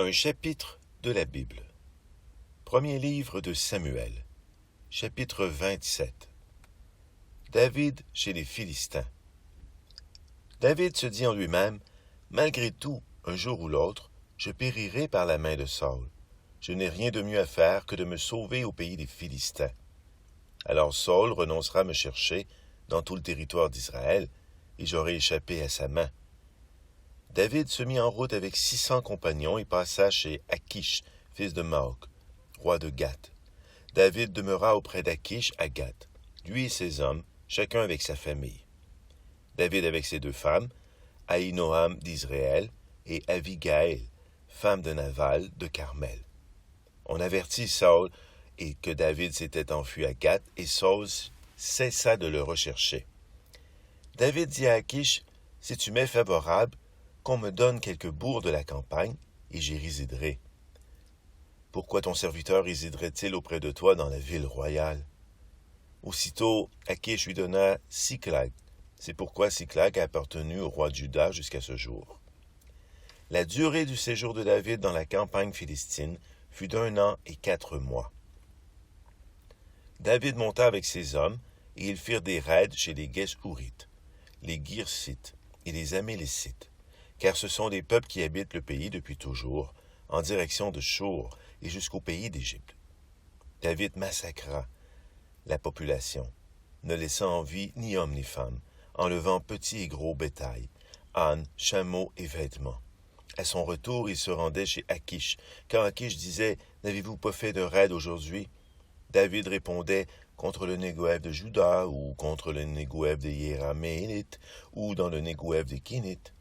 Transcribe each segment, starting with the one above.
Un chapitre de la Bible. Premier livre de Samuel, chapitre 27. David chez les Philistins. David se dit en lui-même, « Malgré tout, un jour ou l'autre, je périrai par la main de Saül. Je n'ai rien de mieux à faire que de me sauver au pays des Philistins. » Alors Saül renoncera à me chercher dans tout le territoire d'Israël, et j'aurai échappé à sa main. David se mit en route avec 600 compagnons et passa chez Achish, fils de Maoc, roi de Gath. David demeura auprès d'Achish à Gath, lui et ses hommes, chacun avec sa famille. David avec ses 2 femmes, Ahinoam d'Israël et Abigail, femme de Nabal de Carmel. On avertit Saül et que David s'était enfui à Gath, et Saül cessa de le rechercher. David dit à Achish, « Si tu m'es favorable, qu'on me donne quelques bourgs de la campagne, et j'y résiderai. Pourquoi ton serviteur résiderait-il auprès de toi dans la ville royale? » Aussitôt, Achish lui donna Siclag. C'est pourquoi Siclag a appartenu au roi de Juda jusqu'à ce jour. La durée du séjour de David dans la campagne philistine fut d'1 an et 4 mois. David monta avec ses hommes, et ils firent des raids chez les Geshurites, les Girsites et les Amélécites, car ce sont des peuples qui habitent le pays depuis toujours, en direction de Shur et jusqu'au pays d'Égypte. David massacra la population, ne laissant en vie ni homme ni femme, enlevant petit et gros bétail, ânes, chameaux et vêtements. À son retour, il se rendait chez Achish. Quand Achish disait « N'avez-vous pas fait de raid aujourd'hui ?» David répondait « Contre le Négoëv de Juda, ou contre le Négoëv des Yeramélites, ou dans le Négoëv des Kénites. »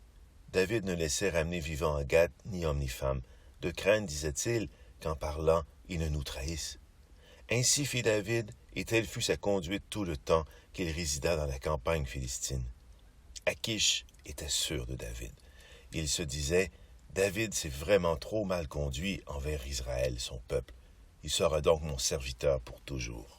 David ne laissait ramener vivant à Gath ni homme ni femme, de crainte, disait-il, qu'en parlant, il ne nous trahisse. Ainsi fit David, et telle fut sa conduite tout le temps qu'il résida dans la campagne philistine. Achish était sûr de David. Il se disait, « David s'est vraiment trop mal conduit envers Israël, son peuple. Il sera donc mon serviteur pour toujours. »